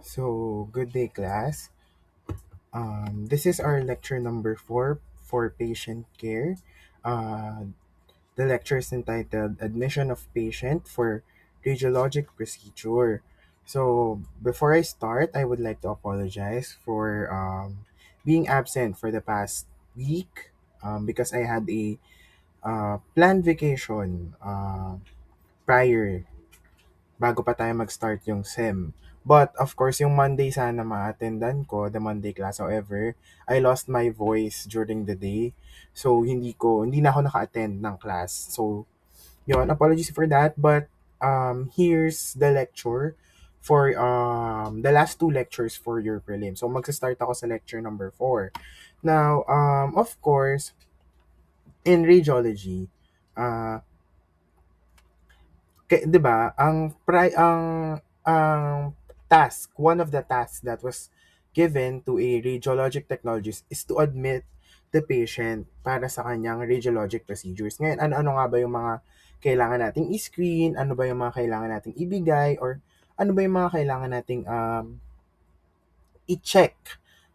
So, good day, class. This is our lecture number 4 for patient care. Uh, the lecture is entitled Admission of Patient for Radiologic Procedure. So, before I start, I would like to apologize for being absent for the past week because I had a planned vacation prior bago pa tayo mag-start yung SEM. But of course, yung Monday sana ma-attendan ko, the Monday class. However, I lost my voice during the day. So hindi na ako naka-attend ng class. So, yun, apologies for that. But here's the lecture for the last two lectures for your prelim. So magsa-start ako sa lecture number 4. Now, of course, in radiology, uh, 'di ba, ang task, one of the tasks that was given to a radiologic technologist is to admit the patient para sa kanyang radiologic procedures. Ngayon, ano-ano nga ba yung mga kailangan nating i-screen, ano ba yung mga kailangan nating ibigay, or ano ba yung mga kailangan nating i-check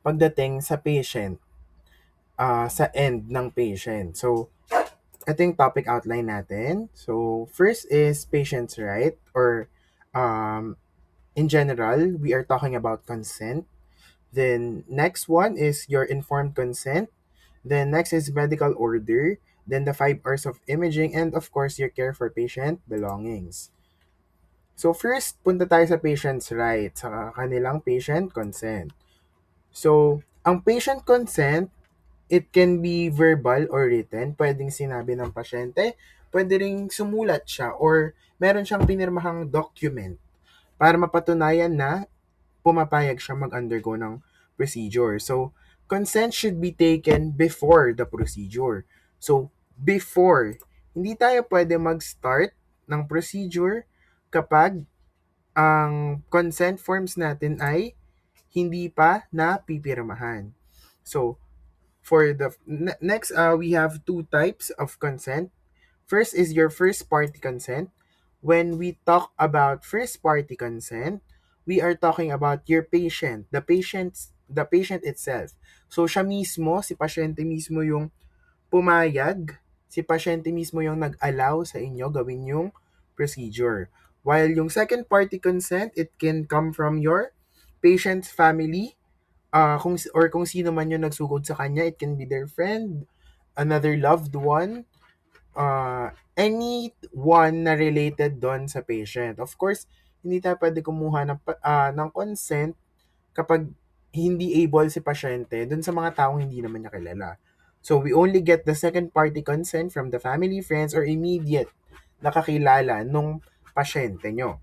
pagdating sa patient, sa end ng patient. So, ito yung topic outline natin. So, first is patient's right, or um, in general, we are talking about consent. Then, next one is your informed consent. Then, next is medical order. Then, the 5 hours of imaging. And, of course, your care for patient belongings. So, first, punta tayo sa patient's right, sa kanilang patient consent. So, ang patient consent, it can be verbal or written. Pwedeng sinabi ng pasyente, pwede ring sumulat siya or meron siyang pinirmahang document para mapatunayan na pumapayag siya mag-undergo ng procedure. So, consent should be taken before the procedure. So, before, hindi tayo pwede mag-start ng procedure kapag ang consent forms natin ay hindi pa napipirmahan. So, for the next, we have two types of consent. First is your first party consent. When we talk about first party consent, we are talking about your patient, the patient itself. So siya mismo, si pasyente mismo yung pumayag, si pasyente mismo yung nag-allow sa inyo gawin yung procedure. While yung second party consent, it can come from your patient's family, kung sino man yung nagsugod sa kanya. It can be their friend, another loved one, anyone na related doon sa patient. Of course, hindi tayo pwede kumuha ng consent kapag hindi able si pasyente doon sa mga taong hindi naman niya kilala. So, we only get the second party consent from the family, friends, or immediate nakakilala nung pasyente nyo.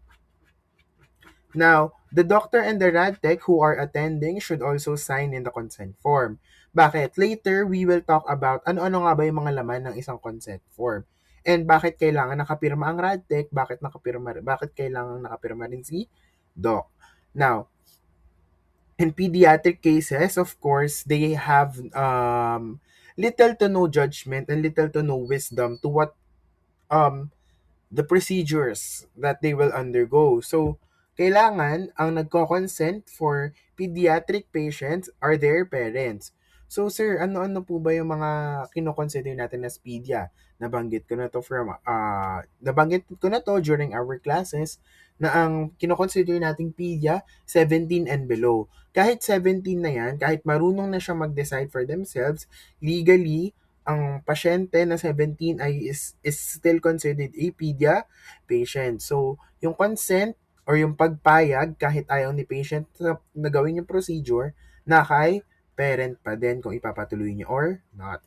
Now, the doctor and the rad tech who are attending should also sign in the consent form. Bakit? Later, we will talk about ano-ano nga ba yung mga laman ng isang consent form. And bakit kailangan nakapirma ang rad tech, bakit kailangan nakapirma rin si doc. Now, in pediatric cases, of course, they have little to no judgment and little to no wisdom to what um the procedures that they will undergo. So, kailangan ang nagko-consent for pediatric patients are their parents. So, sir, ano-ano po ba yung mga kino-consider natin as pedia? Nabanggit ko na to during our classes na ang kino-consider nating pedia 17 and below. Kahit 17 na yan, kahit marunong na siya mag-decide for themselves, legally, ang pasyente na 17 is still considered a pedia patient. So, yung consent or yung pagpayag kahit ayaw ni patient na gawin yung procedure na kay parent pa din kung ipapatuloy niyo or not.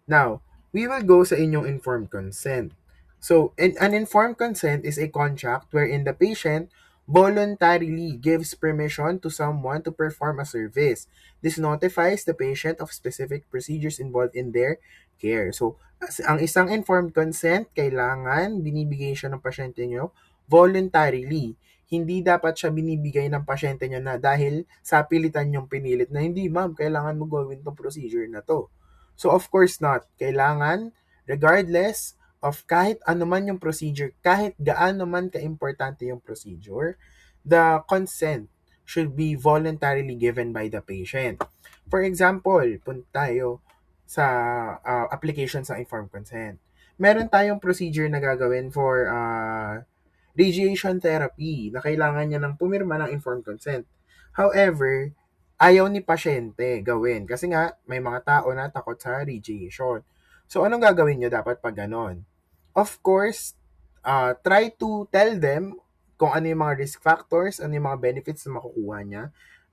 Now, we will go sa inyong informed consent. So, an informed consent is a contract wherein the patient voluntarily gives permission to someone to perform a service. This notifies the patient of specific procedures involved in their care. So, ang isang informed consent, kailangan binibigay siya ng pasyente nyo voluntarily. Hindi dapat siya binibigay ng pasyente nyo na dahil sa pilitan yung pinilit na hindi ma'am, kailangan mo gawin tong procedure na to. So of course not. Kailangan, regardless of kahit ano man yung procedure, kahit gaano man ka-importante yung procedure, the consent should be voluntarily given by the patient. For example, punta tayo sa application sa informed consent. Meron tayong procedure na gagawin for radiation therapy na kailangan niya ng pumirma ng informed consent. However, ayaw ni pasyente gawin kasi nga may mga tao na takot sa radiation. So, anong gagawin niyo dapat pag ganon? Of course, try to tell them kung ano yung mga risk factors, ano yung mga benefits na makukuha niya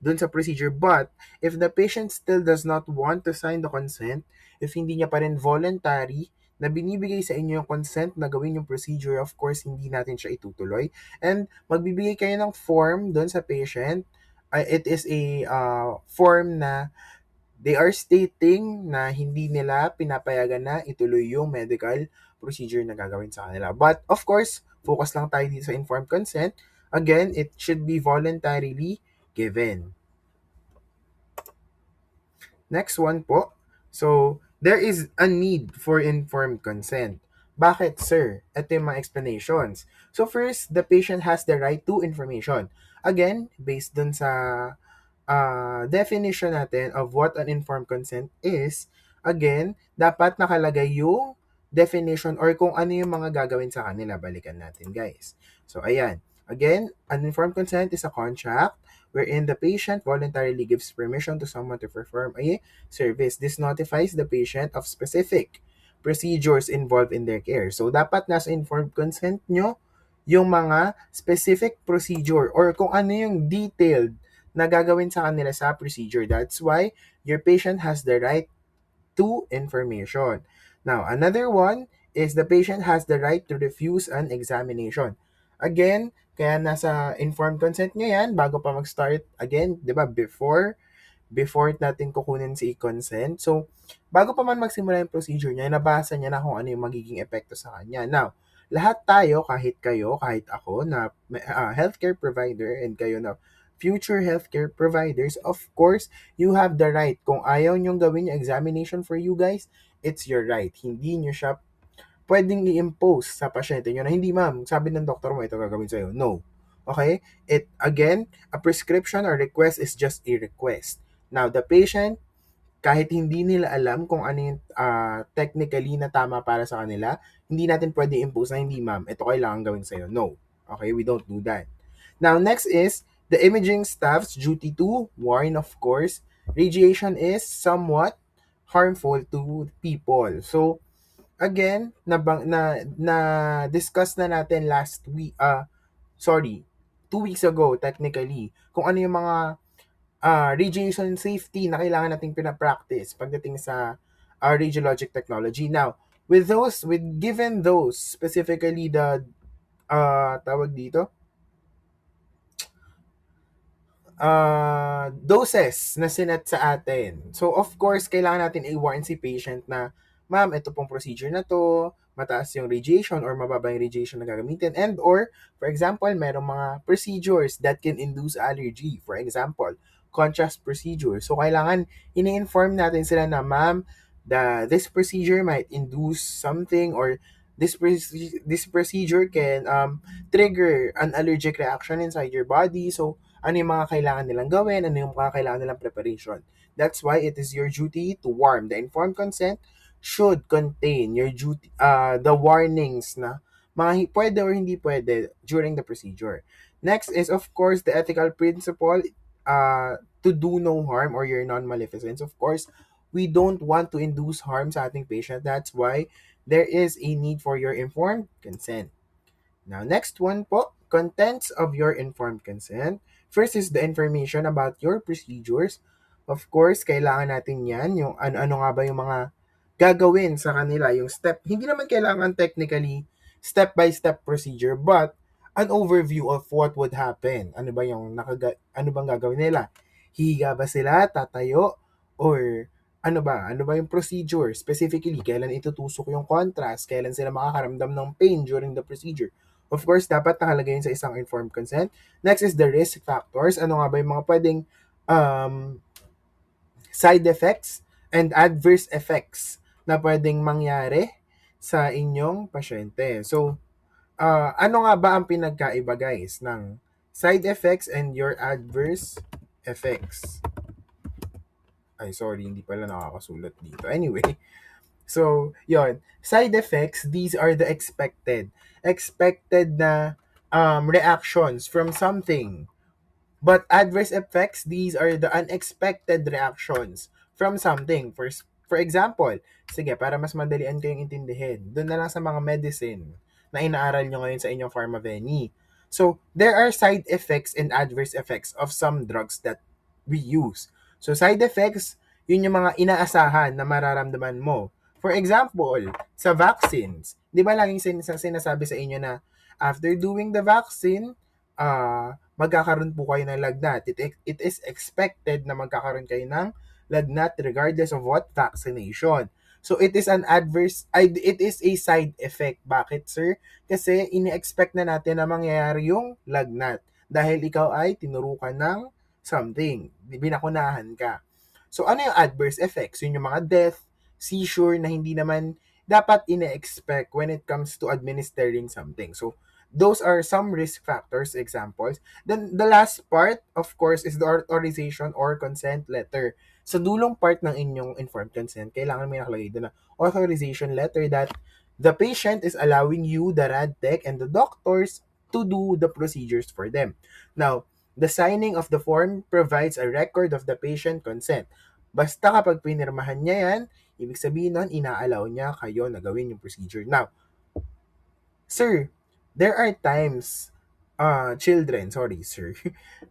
dun sa procedure. But, if the patient still does not want to sign the consent, if hindi niya pa rin voluntary na binibigay sa inyo yung consent na gawin yung procedure, of course, hindi natin siya itutuloy. And magbibigay kayo ng form doon sa patient. It is a form na they are stating na hindi nila pinapayagan na ituloy yung medical procedure na gagawin sa kanila. But of course, focus lang tayo dito sa informed consent. Again, it should be voluntarily given. Next one po. So, there is a need for informed consent. Bakit, sir? Ito yung mga explanations. So, first, the patient has the right to information. Again, based dun sa definition natin of what an informed consent is, again, dapat nakalagay yung definition or kung ano yung mga gagawin sa kanila. Balikan natin, guys. So, ayan. Again, an informed consent is a contract wherein the patient voluntarily gives permission to someone to perform a service. This notifies the patient of specific procedures involved in their care. So, dapat nasa informed consent nyo yung mga specific procedure or kung ano yung detailed na gagawin sa kanila sa procedure. That's why your patient has the right to information. Now, another one is the patient has the right to refuse an examination. Again, kaya nasa informed consent nyo yan bago pa mag-start. Again, di ba, before natin kukunin si consent. So, bago pa man magsimula yung procedure niya, nabasa niya na kung ano yung magiging epekto sa kanya. Now, lahat tayo, kahit kayo, kahit ako, na healthcare provider and kayo na future healthcare providers, of course, you have the right. Kung ayaw niyong gawin yung examination for you guys, it's your right. Hindi niyo siya pwedeng i-impose sa pasyente nyo na hindi ma'am, sabi ng doktor mo ito gagawin sa'yo. No. Okay? It again, a prescription or request is just a request. Now, the patient, kahit hindi nila alam kung ano yung technically na tama para sa kanila, hindi natin pwede impose na hindi ma'am, ito kailangan gawin sa'yo. No. Okay? We don't do that. Now, next is the imaging staff's duty to warn, of course. Radiation is somewhat harmful to people. So, again, na discuss na natin last week, sorry, 2 weeks ago technically, kung ano yung mga radiation safety na kailangan nating pina-practice pagdating sa radiologic technology. Now, given those, specifically the tawag dito, doses na sinet sa atin. So, of course, kailangan natin i-warn si patient na, ma'am, ito pong procedure na to, mataas yung radiation or mababa yung radiation na gagamitin. And or, for example, merong mga procedures that can induce allergy. For example, contrast procedure. So, kailangan ini-inform natin sila na, ma'am, this procedure might induce something or this procedure can trigger an allergic reaction inside your body. So, ano yung mga kailangan nilang gawin, ano yung mga kailangan nilang preparation. That's why it is your duty to warn. The informed consent should contain your duty, the warnings na mga pwede or hindi pwede during the procedure. Next is, of course, the ethical principle to do no harm or your non-maleficence. Of course, we don't want to induce harm sa ating patient. That's why there is a need for your informed consent. Now, next one po, contents of your informed consent. First is the information about your procedures. Of course, kailangan natin yan, yung ano nga ba yung mga gagawin sa kanila, yung step. Hindi naman kailangan technically step-by-step procedure, but an overview of what would happen. Ano ba yung ano bang gagawin nila? Hihiga ba sila, tatayo, or ano ba? Ano ba yung procedure? Specifically, kailan itutusok yung contrast? Kailan sila makakaramdam ng pain during the procedure? Of course, dapat nakalagay yun sa isang informed consent. Next is the risk factors. Ano nga ba yung mga pwedeng side effects and adverse effects na pwedeng mangyari sa inyong pasyente. So, ano nga ba ang pinagkaiba guys ng Side effects and your adverse effects. Ay, sorry, hindi pala nakakasulat dito. Anyway, so, yon. Side effects, these are the expected na reactions from something. But adverse effects, these are the unexpected reactions from something. For example, sige, para mas madalian kayong intindihin, doon na lang sa mga medicine na inaaral nyo ngayon sa inyong pharmaveni. So, there are side effects and adverse effects of some drugs that we use. So, side effects, yun yung mga inaasahan na mararamdaman mo. For example, sa vaccines, di ba laging sinasabi sa inyo na after doing the vaccine, magkakaroon po kayo ng lagnat. It is expected na magkakaroon kayo ng lagnat regardless of what vaccination. So it is it is a side effect. Bakit, sir? Kasi ini-expect na natin na mangyayari yung lagnat dahil ikaw ay tinurukan ng something, binakunahan ka. So ano yung adverse effects? Yun yung mga death, seizure na hindi naman dapat ine-expect when it comes to administering something. So those are some risk factors examples. Then the last part, of course, is the authorization or consent letter. Sa dulong part ng inyong informed consent, kailangan may nakalagay doon na authorization letter that the patient is allowing you, the rad tech, and the doctors to do the procedures for them. Now, the signing of the form provides a record of the patient consent. Basta kapag pinirmahan niya yan, ibig sabihin nun, ina-allow niya kayo na gawin yung procedure. Now, sir, there are times, children, sorry, sir.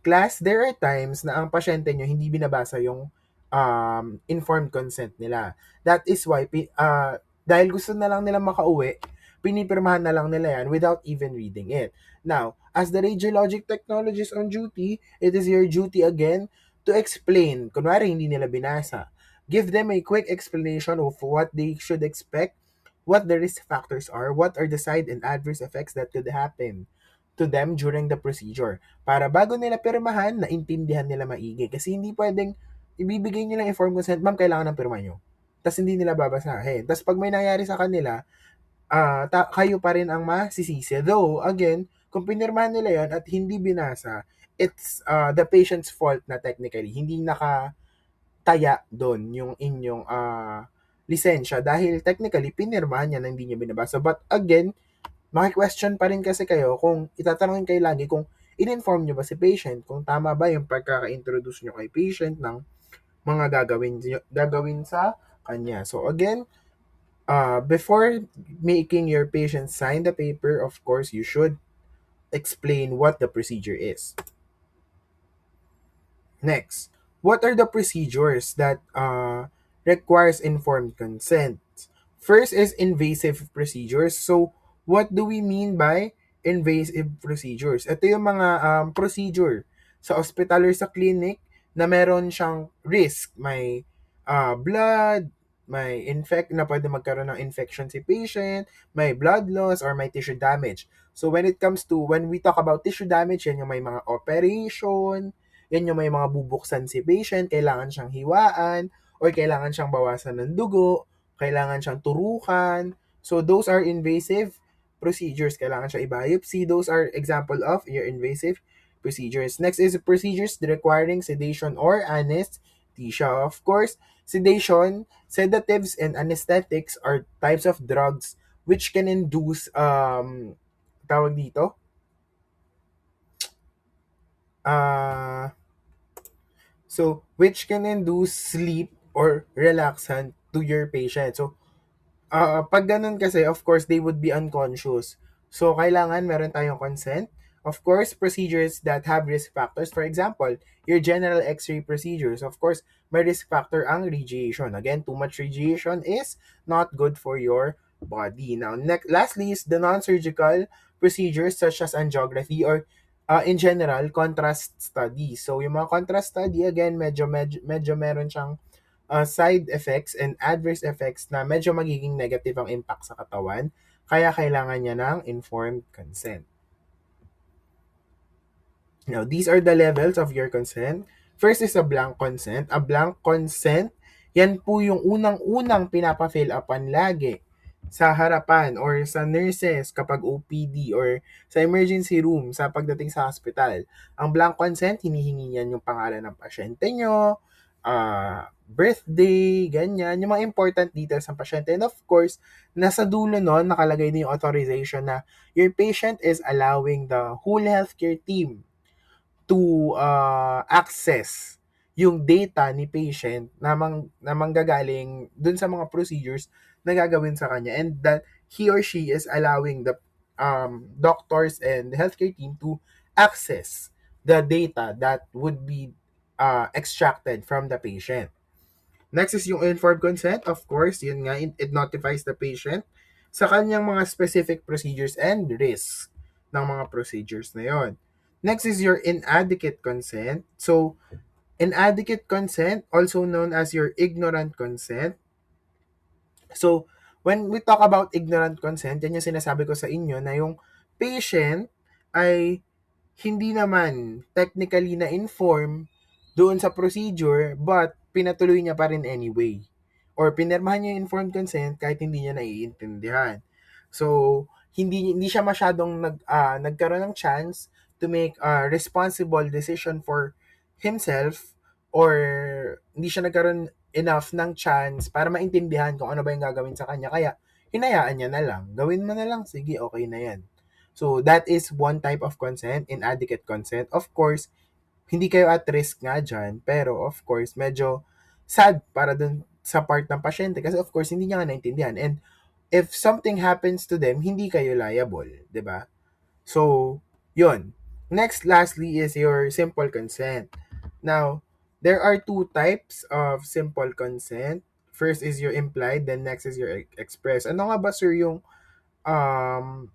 Class, there are times na ang pasyente nyo hindi binabasa yung informed consent nila. That is why, dahil gusto na lang nila makauwi, pinipirmahan na lang nila yan without even reading it. Now, as the radiologic technologist on duty, it is your duty again to explain. Kunwari, hindi nila binasa. Give them a quick explanation of what they should expect, what the risk factors are, what are the side and adverse effects that could happen to them during the procedure. Para bago nila pirmahan, naintindihan nila maigi. Kasi hindi pwedeng ibibigay nila informed consent, ma'am, kailangan ng pirma nyo. Tapos hindi nila babasahin. Tapos pag may nangyari sa kanila, kayo pa rin ang masisisi. Though, again, kung pinirmahan nila yan at hindi binasa, it's the patient's fault na technically. Hindi nakataya doon yung inyong lisensya dahil technically pinirmahan niya na hindi niya binabasa. But again, maki-question pa rin kasi kayo kung itatanungin kayo lagi kung in-inform niyo ba si patient, kung tama ba yung pagkaka-introduce niyo kay patient ng mga gagawin sa kanya. So again, before making your patient sign the paper, of course, you should explain what the procedure is. Next, what are the procedures that requires informed consent? First is invasive procedures. So, what do we mean by invasive procedures? Ito yung mga procedure sa hospital or sa clinic na meron siyang risk. May blood, may na pwede magkaroon ng infection si patient, may blood loss, or may tissue damage. So, when we talk about tissue damage, yan yung may mga operation, yan yung may mga bubuksan si patient, kailangan siyang hiwaan, or kailangan siyang bawasan ng dugo, kailangan siyang turukan. So, those are invasive procedures. Kailangan siya i-biopsy. Those are example of your invasive procedures. Next is procedures requiring sedation or anesthesia. Of course, sedation, sedatives, and anesthetics are types of drugs which can induce, tawag dito, so, which can induce sleep or relaxant to your patient. So, pag ganun kasi, of course, they would be unconscious. So, kailangan meron tayong consent. Of course, procedures that have risk factors. For example, your general x-ray procedures. Of course, may risk factor ang radiation. Again, too much radiation is not good for your body. Now, lastly is the non-surgical procedures such as angiography or in general, contrast study. So, yung mga contrast study, again, medyo meron siyang side effects and adverse effects na medyo magiging negative ang impact sa katawan, kaya kailangan niya ng informed consent. Now, these are the levels of your consent. First is a blank consent. A blank consent, yan po yung unang-unang pinapa-fill upan lagi sa harapan or sa nurses kapag OPD or sa emergency room sa pagdating sa hospital. Ang blank consent, hinihingi niyan yung pangalan ng pasyente nyo, birthday, ganyan, yung mga important details ng pasyente. And of course, nasa dulo nun, nakalagay din yung authorization na your patient is allowing the whole healthcare team to access yung data ni patient na manggagaling dun sa mga procedures na gagawin sa kanya, and that he or she is allowing the doctors and the healthcare team to access the data that would be extracted from the patient. Next is yung informed consent. Of course, yun nga, it notifies the patient sa kanyang mga specific procedures and risks ng mga procedures na yon. Next is your inadequate consent. So, inadequate consent, also known as your ignorant consent. So, when we talk about ignorant consent, yan yung sinasabi ko sa inyo na yung patient ay hindi naman technically na-inform doon sa procedure, but pinatuloy niya pa rin anyway. Or pinirmahan niya yung informed consent kahit hindi niya naiintindihan. So, hindi siya masyadong nagkaroon ng chance to make a responsible decision for himself, or hindi siya nagkaroon enough ng chance para maintindihan kung ano ba yung gagawin sa kanya. Kaya, hinayaan niya na lang. Gawin mo na lang, sige, okay na yan. So, that is one type of consent, inadequate consent. Of course, hindi kayo at risk nga dyan, pero of course, medyo sad para dun sa part ng pasyente kasi of course, hindi niya nga naintindihan. And if something happens to them, hindi kayo liable, di ba? So, yun. Next, lastly, is your simple consent. Now, there are two types of simple consent. First is your implied, then next is your express. Ano nga ba, sir, yung um,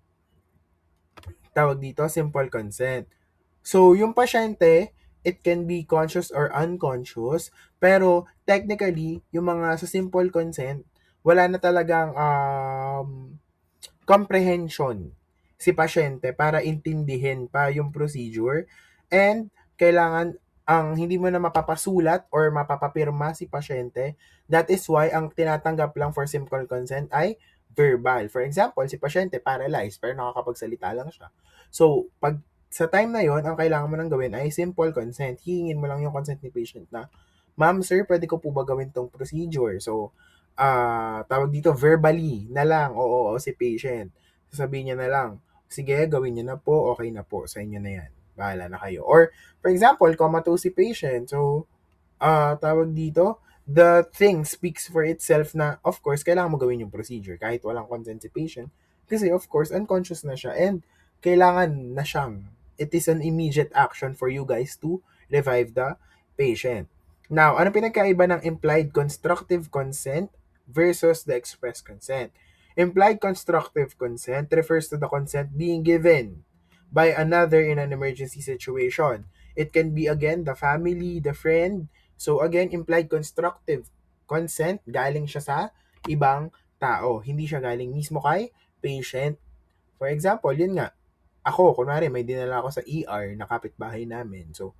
tawag dito, simple consent? So, yung pasyente, it can be conscious or unconscious, pero technically, yung mga sa simple consent, wala na talagang comprehension si pasyente para intindihin pa yung procedure, and kailangan ang hindi mo na mapapasulat or mapapapirma si pasyente. That is why ang tinatanggap lang for simple consent ay verbal. For example, si pasyente paralyzed pero nakakapagsalita lang siya. So, pag sa time na yon, ang kailangan mo nang gawin ay simple consent. Hihingin mo lang yung consent ni patient na, "Ma'am, sir, pwede ko po ba gawin tong procedure?" So, tawag dito, verbally na lang, oo, si patient. Sasabihin niya na lang, sige, gawin niyo na po, okay na po, sa inyo na yan. Bahala na kayo. Or, for example, comatose si patient. So, tawag dito, the thing speaks for itself na, of course, kailangan mo gawin yung procedure kahit walang consent si patient. Kasi, of course, unconscious na siya and kailangan na siyang, it is an immediate action for you guys to revive the patient. Now, ano pinagkaiba ng implied constructive consent versus the express consent? Implied constructive consent refers to the consent being given by another in an emergency situation. It can be, again, the family, the friend. So, again, implied constructive consent, galing siya sa ibang tao. Hindi siya galing mismo kay patient. For example, yun nga, ako, kunwari, may dinala ako sa ER na kapitbahay namin. So,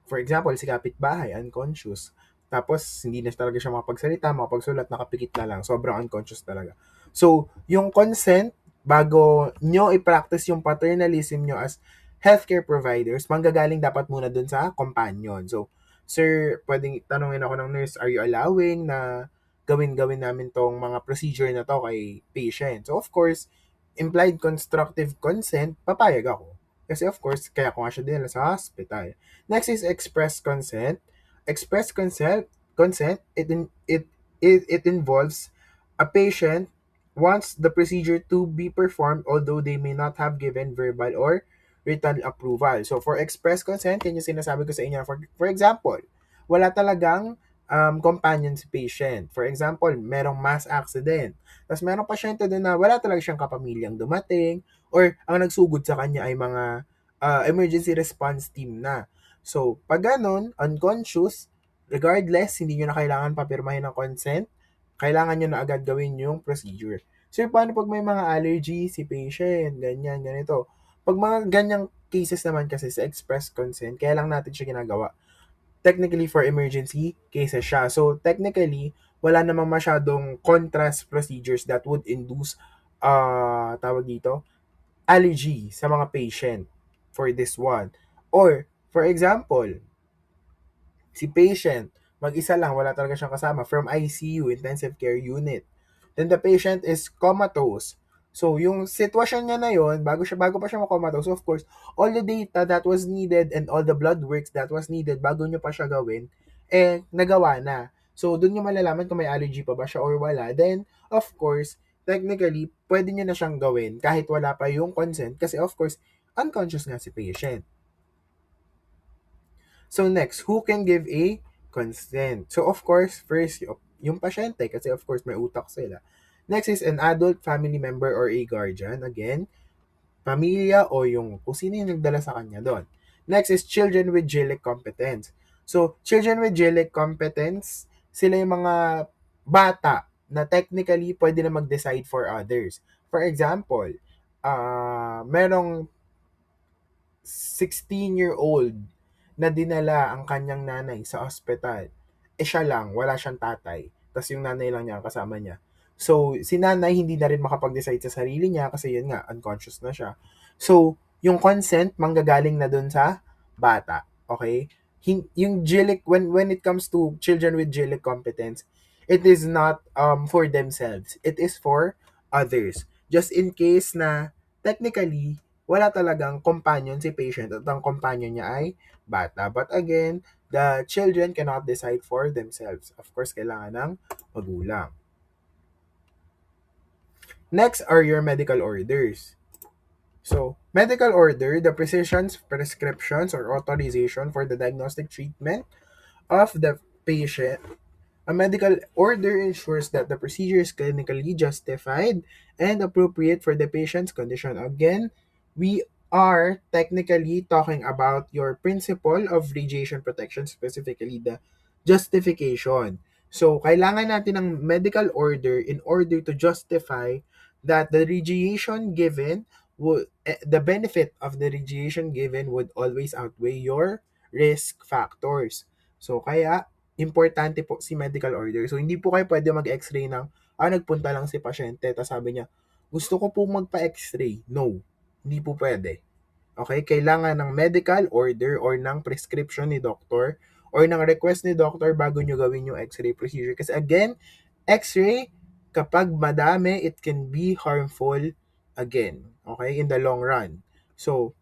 for example, si kapitbahay, unconscious. Tapos, hindi na talaga siya makapagsalita, makapagsulat, nakapikit na lang. Sobrang unconscious talaga. So, yung consent, bago nyo i-practice yung paternalism nyo as healthcare providers, manggagaling dapat muna dun sa companion. So, sir, pwedeng tanongin ako ng nurse, are you allowing na gawin namin tong mga procedure na to kay patient? So, of course, implied constructive consent, papayag ako. Kasi of course, kaya ko nga siya dinala sa hospital. Next is express consent. Express consent, it involves a patient wants the procedure to be performed although they may not have given verbal or written approval. So for express consent, yan yung sinasabi ko sa inyo. For example, wala talagang companion si patient. For example, merong mass accident. Tapos merong pasyente doon na wala talaga siyang kapamilyang dumating, or ang nagsugod sa kanya ay mga emergency response team na. So, pag ganun, unconscious, regardless, hindi nyo na kailangan papirmahin ng consent, kailangan nyo na agad gawin yung procedure. So, paano pag may mga allergy si patient, ganyan, ganito. Pag mga ganyang cases naman kasi sa express consent, kaya lang natin siya ginagawa. technically for emergency cases siya. So technically, wala namang masyadong contrast procedures that would induce tawag dito, allergy sa mga patient for this one. Or for example, si patient, mag-isa lang, wala talaga siyang kasama from ICU, intensive care unit. Then the patient is comatose. So, yung sitwasyon niya na yon, bago pa siya makomatose, of course, all the data that was needed and all the blood works that was needed bago niyo pa siya gawin, nagawa na. So, doon niyo malalaman kung may allergy pa ba siya or wala. Then, of course, technically, pwede niyo na siyang gawin kahit wala pa yung consent kasi of course, unconscious nga si patient. So next, who can give a consent? So of course, first yung pasyente kasi of course may utak sila. Next is an adult family member or a guardian. Again, pamilya o yung kung sino yung nagdala sa kanya doon. Next is children with GLIC competence. So, children with GLIC competence, sila yung mga bata na technically pwede na mag-decide for others. For example, merong 16-year-old na dinala ang kanyang nanay sa ospital. Siya lang, wala siyang tatay. Tapos yung nanay lang niya ang kasama niya. So, si nanay hindi na rin makapag-decide sa sarili niya kasi yun nga, unconscious na siya. So, yung consent manggagaling na dun sa bata. Okay? Yung GLIC, when it comes to children with GLIC competence, it is not for themselves. It is for others. Just in case na technically, wala talagang companion si patient at ang companion niya ay bata. But again, the children cannot decide for themselves. Of course, kailangan ng magulang. Next are your medical orders. So, medical order, the physician's prescriptions or authorization for the diagnostic treatment of the patient. A medical order ensures that the procedure is clinically justified and appropriate for the patient's condition. Again, we are technically talking about your principle of radiation protection, specifically the justification. So, kailangan natin ng medical order in order to justify that the radiation given the benefit of the radiation given would always outweigh your risk factors. So, kaya importante po si medical order. So, hindi po kayo pwede mag-x-ray ng, nagpunta lang si pasyente, tapos sabi niya, gusto ko po magpa-x-ray. No, hindi po pwede. Okay? Kailangan ng medical order or ng prescription ni doctor or ng request ni doctor bago nyo gawin yung x-ray procedure. Kasi again, x-ray, kapag madami, it can be harmful again. Okay? In the long run. So,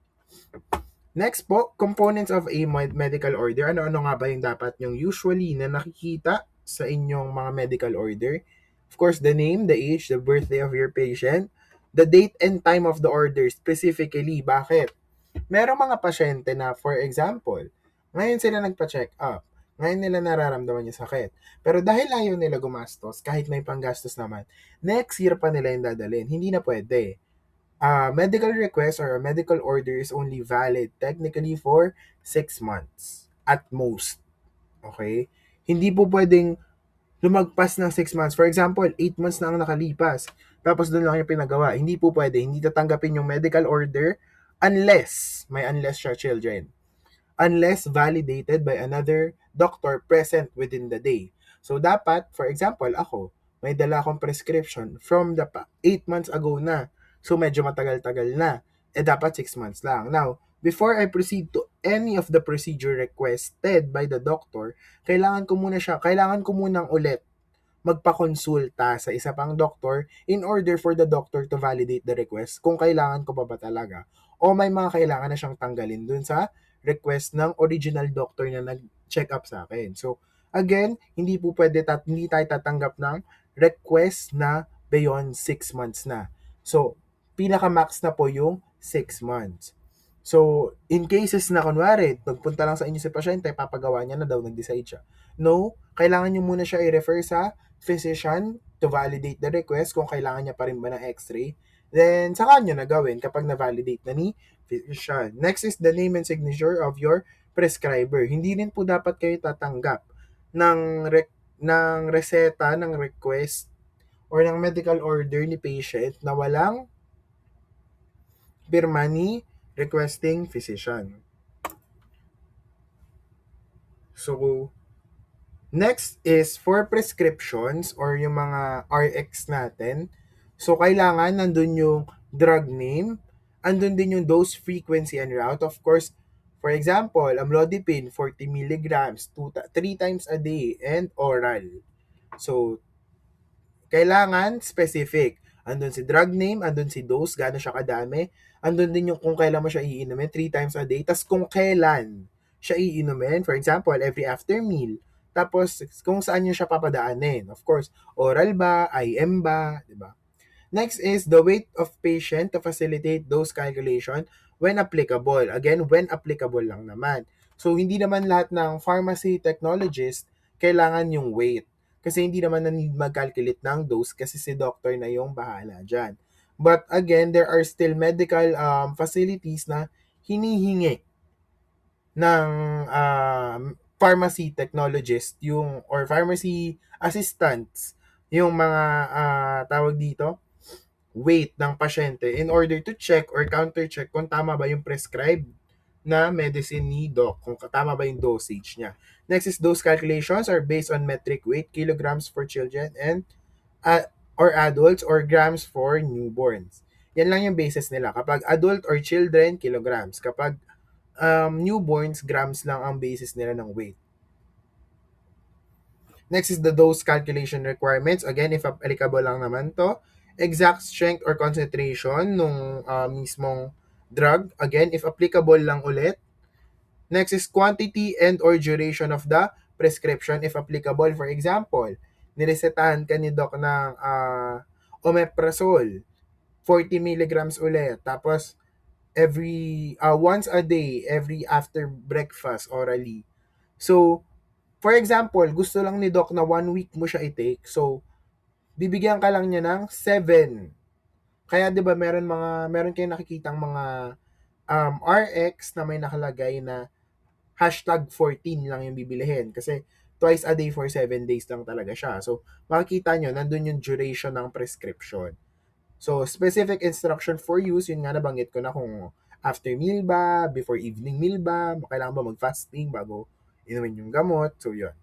next po, components of a medical order. Ano-ano nga ba yung dapat yung usually na nakikita sa inyong mga medical order? Of course, the name, the age, the birthday of your patient, the date and time of the order specifically. Bakit? Merong mga pasyente na, for example, ngayon sila nagpa-check up. Ngayon nila nararamdaman yung sakit. Pero dahil ayaw nila gumastos, kahit may panggastos naman, next year pa nila yung dadalhin. Hindi na pwede. Medical request or a medical order is only valid technically for 6 months at most. Okay? Hindi po pwedeng lumagpas ng 6 months. For example, 8 months na ang nakalipas. Tapos doon lang yung pinagawa. Hindi po pwede. Hindi tatanggapin yung medical order unless, may unless siya, children, unless validated by another doctor present within the day. So, dapat, for example, ako, may dala akong prescription from the 8 months ago na. So, medyo matagal-tagal na. Dapat 6 months lang. Now, before I proceed to any of the procedure requested by the doctor, kailangan ko munang ulit magpakonsulta sa isa pang doktor in order for the doctor to validate the request kung kailangan ko pa ba talaga o may mga kailangan na siyang tanggalin dun sa request ng original doctor na nag-check up sa akin. So, again, hindi tayo tatanggap ng request na beyond 6 months na. So, pinaka-max na po yung 6 months. So, in cases na kunwari, pagpunta lang sa inyo si pasyente, papagawa niya na daw, nag-decide siya. No, kailangan niyo muna siya i-refer sa physician to validate the request kung kailangan niya pa rin ba ng x-ray. Then, saka nyo na gawin kapag na-validate na ni physician. Next is the name and signature of your prescriber. Hindi rin po dapat kayo tatanggap ng reseta, ng request, or ng medical order ni patient na walang pirma ni requesting physician. So, next is for prescriptions or yung mga RX natin. So, kailangan nandun yung drug name, andun din yung dose frequency and route. Of course, for example, amlodipine, 40 milligrams, 3 times a day, and oral. So, kailangan specific. Andun si drug name, andun si dose, gaano siya kadami. Andun din yung kung kailan mo siya iinumin, 3 times a day. Tapos kung kailan siya iinumin, for example, every after meal. Tapos kung saan nyo siya papadaanin. Of course, oral ba, IM ba, di ba? Next is the weight of patient to facilitate those calculation when applicable. Again, when applicable lang naman. So, hindi naman lahat ng pharmacy technologist kailangan yung weight. Kasi hindi naman na need mag-calculate ng dose kasi si doctor na yung bahala dyan. But again, there are still medical facilities na hinihingi ng pharmacy technologist yung or pharmacy assistants yung mga tawag dito weight ng pasyente in order to check or counter-check kung tama ba yung prescribed na medicine ni doc, kung tama ba yung dosage niya. Next is those calculations are based on metric weight, kilograms for children and or adults or grams for newborns. Yan lang yung basis nila. Kapag adult or children, kilograms. Kapag newborns, grams lang ang basis nila ng weight. Next is the dose calculation requirements. Again, if applicable lang naman to. Exact strength or concentration nung mismong drug. Again, if applicable lang ulit. Next is quantity and or duration of the prescription if applicable. For example, niresetahan ka ni doc ng omeprazole, 40 milligrams ulit. Tapos, every, once a day, every after breakfast orally. So, for example, gusto lang ni doc na 1 week mo siya i-take. So, bibigyan ka lang niya ng 7. Kaya 'di ba meron kayong nakikitang mga RX na may nakalagay na #14 lang yung bibilihin kasi twice a day for 7 days lang talaga siya. So, makikita nyo, nandun yung duration ng prescription. So, specific instruction for use, yun nga nabanggit ko na kung after meal ba, before evening meal ba, kailangan ba mag-fasting bago inumin yung gamot. So, yun.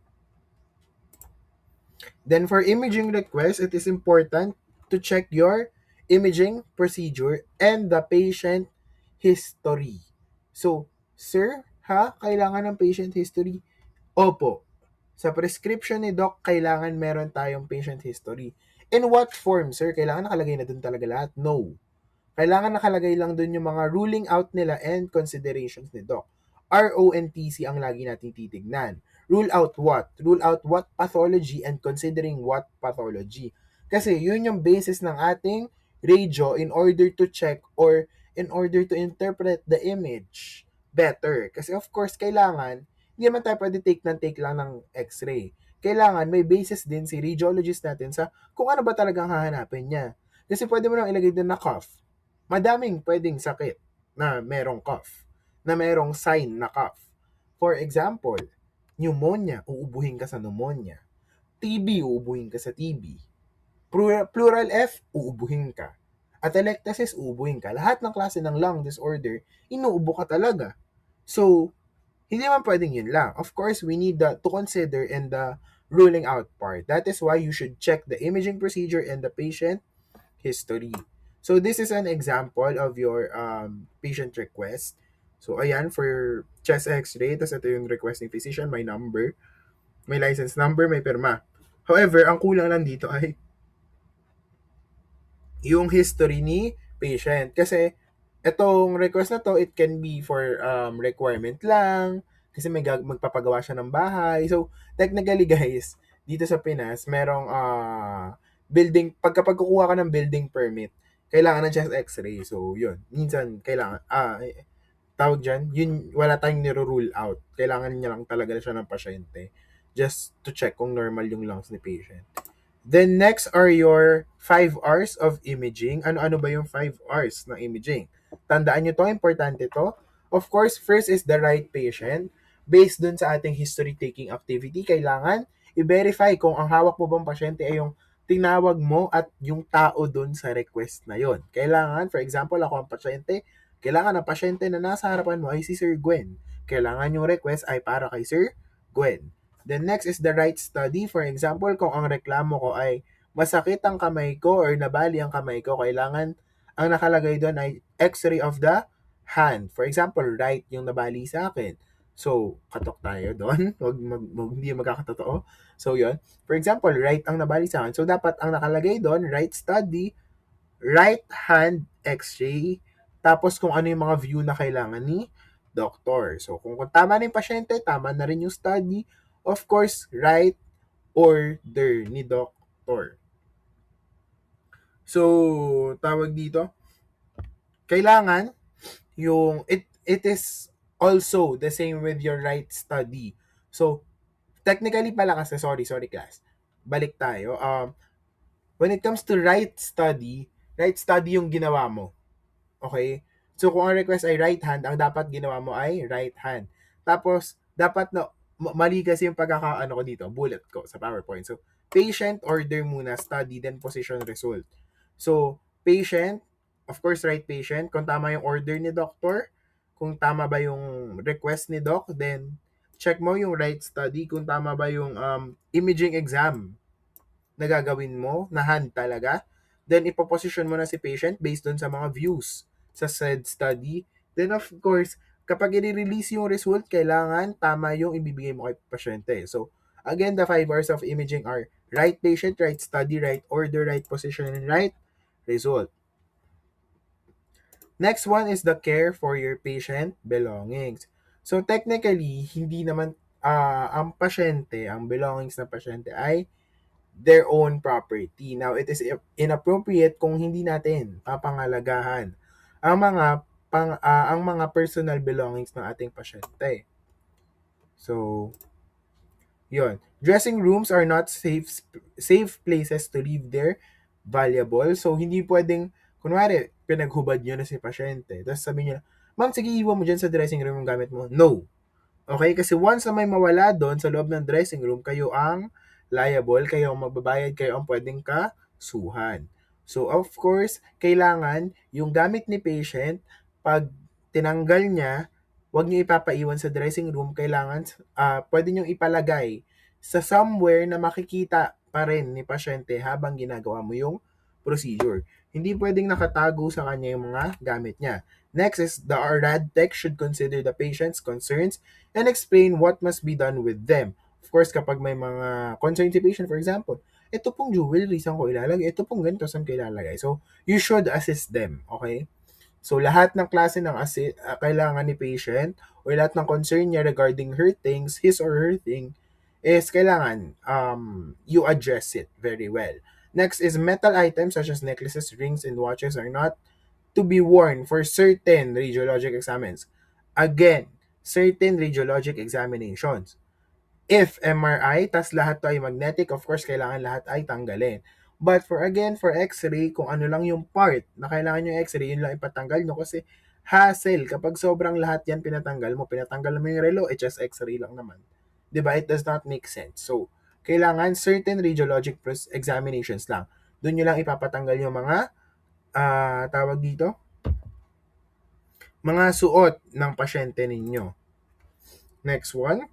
Then for imaging request, it is important to check your imaging procedure and the patient history. So, sir, kailangan ng patient history? Opo. Sa prescription ni doc, kailangan meron tayong patient history. In what form, sir? Kailangan nakalagay na dun talaga lahat? No. Kailangan nakalagay lang dun yung mga ruling out nila and considerations ni doc. RONTC ang lagi nating titignan. Rule out what? Rule out what pathology and considering what pathology. Kasi yun yung basis ng ating radio in order to check or in order to interpret the image better. Kasi of course, kailangan, hindi naman tayo pwede take lang ng x-ray. Kailangan may basis din si radiologist natin sa kung ano ba talagang hahanapin niya. Kasi pwede mo lang ilagay din na cough. Madaming pwedeng sakit na merong cough, na merong sign na cough. For example, pneumonia, uubuhin ka sa pneumonia. TB, uubuhin ka sa TB. Plural F, uubuhin ka. Atelectasis, uubuhin ka. Lahat ng klase ng lung disorder, inuubo ka talaga. So, hindi man pwedeng yun lang. Of course, we need to consider in the ruling out part. That is why you should check the imaging procedure and the patient history. So, this is an example of your patient request. So, ayan, for chest x-ray, tapos ito yung requesting physician, may number, may license number, may perma. However, ang kulang lang dito ay yung history ni patient. Kasi, itong request na to, it can be for requirement lang, kasi may magpapagawa siya ng bahay. So, technically guys, dito sa Pinas, merong building, pagkukuha ka ng building permit, kailangan ng chest x-ray. So, yun. Minsan, kailangan, tawag dyan, yun, wala tayong niro-rule out. Kailangan niya lang talaga siya ng pasyente just to check kung normal yung lungs ni patient. Then, next are your 5 hours of imaging. Ano-ano ba yung 5 hours ng imaging? Tandaan nyo to, importante to. Of course, first is the right patient. Based dun sa ating history-taking activity, kailangan i-verify kung ang hawak mo bang pasyente ay yung tinawag mo at yung tao dun sa request na yon. Kailangan, for example, ako ang pasyente, kailangan ang pasyente na nasa harapan mo ay si Sir Gwen. Kailangan yung request ay para kay Sir liquid. Then next is the right study. For example, kung ang reklamo ko ay masakit ang kamay ko or nabali ang kamay ko, kailangan ang nakalagay doon ay x-ray of the hand. For example, right yung nabali sa akin. So, katok tayo doon. Hindi magkakatotoo. So, yon. For example, right ang nabali sa akin. So, dapat ang nakalagay doon, right study, right hand x-ray, tapos kung ano yung mga view na kailangan ni doctor. So, kung tama na yung pasyente, tama na rin yung study, of course, right order ni doctor. So, tawag dito, kailangan yung, it is also the same with your right study. So, technically pala kasi, sorry class, balik tayo. When it comes to right study yung ginawa mo. Okay? So, kung ang request ay right hand, ang dapat ginawa mo ay right hand. Tapos, dapat na, mali kasi yung pagkakaano ko dito, bullet ko sa PowerPoint. So, patient, order muna, study, then position result. So, patient, of course, right patient. Kung tama yung order ni doctor, kung tama ba yung request ni doc, then check mo yung right study, kung tama ba yung imaging exam na gagawin mo, na hand talaga. Then, ipoposition mo na si patient based dun sa mga views sa said study. Then, of course, kapag i-release yung result, kailangan tama yung ibibigay mo kay pasyente. So, again, the 5 hours of imaging are right patient, right study, right order, right position, and right result. Next one is the care for your patient belongings. So, technically, hindi naman ang pasyente, ang belongings ng pasyente ay their own property. Now, it is inappropriate kung hindi natin papangalagahan ang mga personal belongings ng ating pasyente. So, yun. Dressing rooms are not safe places to leave their valuable. So, hindi pwedeng, kunwari, pinaghubad nyo na si pasyente. Tapos sabi nyo, ma'am, sige, iwan mo dyan sa dressing room yung gamit mo. No. Okay? Kasi once na may mawala doon sa loob ng dressing room, kayo ang liable, kayo ang magbabayad, kayo ang pwedeng kasuhan. So, of course, kailangan yung gamit ni patient, pag tinanggal niya, huwag niyo ipapaiwan sa dressing room, kailangan, pwede niyo ipalagay sa somewhere na makikita pa rin ni pasyente habang ginagawa mo yung procedure. Hindi pwedeng nakatago sa kanya yung mga gamit niya. Next is the RAD tech should consider the patient's concerns and explain what must be done with them. Of course, kapag may mga concern si patient, for example, ito pong jewelry, saan ko ilalagay? Ito pong ganito, saan ko ilalagay? So, you should assist them, okay? So, lahat ng klase ng kailangan ni patient or lahat ng concern niya regarding her things, his or her thing, is kailangan you address it very well. Next is metal items such as necklaces, rings, and watches are not to be worn for certain radiologic examines. Again, certain radiologic examinations. If MRI, tas lahat to ay magnetic, of course, kailangan lahat ay tanggalin. But for X-ray, kung ano lang yung part na kailangan yung X-ray, yun lang ipatanggal nyo kasi hassle. Kapag sobrang lahat yan pinatanggal mo yung relo, just X-ray lang naman. Diba? It does not make sense. So, kailangan certain radiologic examinations lang. Doon nyo lang ipapatanggal yung mga, tawag dito, mga suot ng pasyente ninyo. Next one.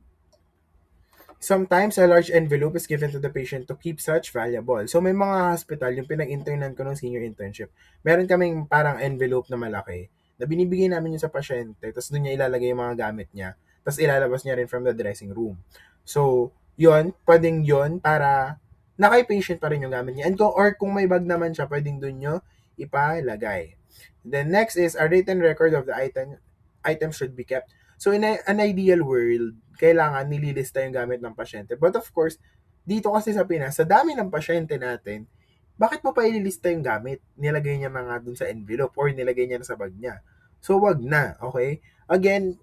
Sometimes, a large envelope is given to the patient to keep such valuable. So, may mga hospital, yung pinag-internan ko ng senior internship, meron kaming parang envelope na malaki na binibigay namin yun sa pasyente, tapos doon niya ilalagay yung mga gamit niya, tapos ilalabas niya rin from the dressing room. So, pwedeng yun para naka-patient pa rin yung gamit niya. And kung may bag naman siya, pwedeng doon nyo ipalagay. Then next is a written record of the item should be kept. So, in an ideal world, kailangan nililista yung gamit ng pasyente. But of course, dito kasi sa Pinas, sa dami ng pasyente natin, bakit mo pa ililista yung gamit? Nilagay niya na nga dun sa envelope or nilagay niya na sa bag niya. So, wag na, okay? Again,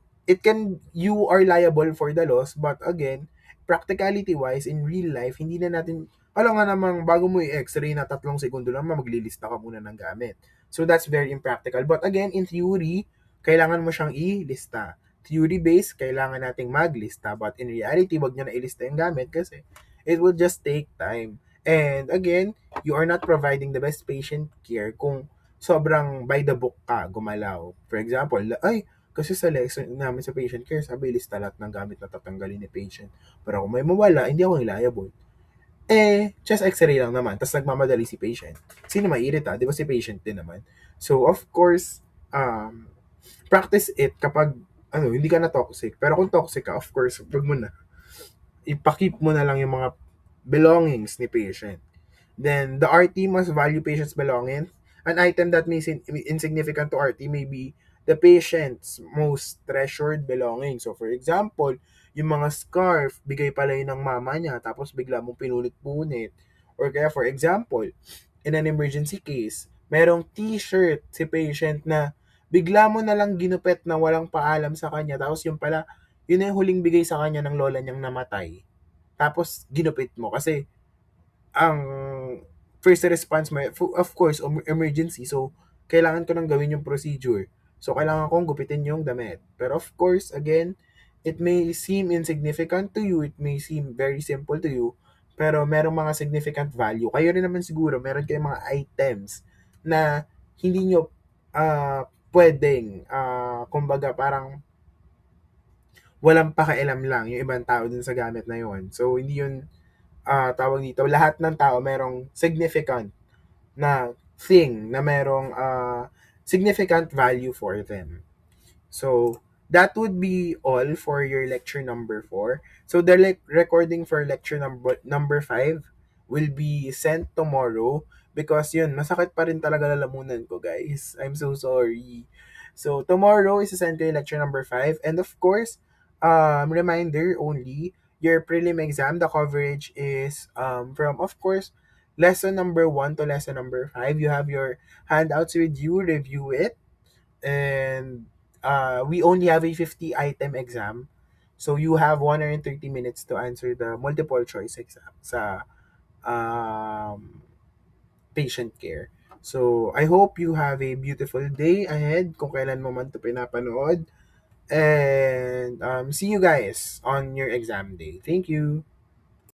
you are liable for the loss, but again, practicality-wise, in real life, hindi na natin, alam nga namang bago mo i-x-ray na 3 segundo lang, maglilista ka muna ng gamit. So, that's very impractical. But again, in theory, kailangan mo siyang ilista. Theory-based, kailangan nating maglista. But in reality, wag nyo na ilista yung gamit kasi it will just take time. And again, you are not providing the best patient care kung sobrang by the book ka, gumalaw. For example, ay, Kasi sa lesson namin sa patient care, sabi lista lahat ng gamit na tatanggalin ni patient. Pero kung may mawala, hindi ako liable. Eh, chest x-ray lang naman, tapos nagmamadali si patient. Sino maiirita? Di ba si patient din naman? So, of course, practice it kapag hindi ka na toxic. Pero kung toxic ka, of course, wag mo na. Ipakip mo na lang yung mga belongings ni patient. Then, the RT must value patient's belongings. An item that may seem insignificant to RT may be the patient's most treasured belongings. So, for example, yung mga scarf, bigay pala yun ng mama niya, tapos bigla mong pinunit-punit. Or kaya, for example, in an emergency case, merong t-shirt si patient na bigla mo na lang ginupit na walang paalam sa kanya, tapos yung pala, yun na yung huling bigay sa kanya ng lola niyang namatay. Tapos, ginupit mo. Kasi, ang first response mo, of course, emergency. So, kailangan ko nang gawin yung procedure. So, kailangan kong gupitin yung damit. Pero of course, again, it may seem insignificant to you, it may seem very simple to you, pero merong mga significant value. Kayo rin naman siguro, meron kayong mga items na hindi nyo pwedeng, kumbaga parang walang pakialam lang yung ibang tao dun sa gamit na yon. So, hindi yun tawag dito, lahat ng tao merong significant na thing na merong significant value for them. So, that would be all for your lecture number 4. So, the recording for lecture number 5 will be sent tomorrow because yun, masakit pa rin talaga lalamunan ko, guys. I'm so sorry. So, tomorrow is send ko yung lecture number 5. And of course, reminder only, your prelim exam, the coverage is from, of course, lesson number 1 to lesson number 5. You have your handouts with you, review it, and we only have a 50 item exam. So you have 130 minutes to answer the multiple choice exam sa patient care. So I hope you have a beautiful day ahead kung kailan mo man to pinapanood. And see you guys on your exam day. Thank you.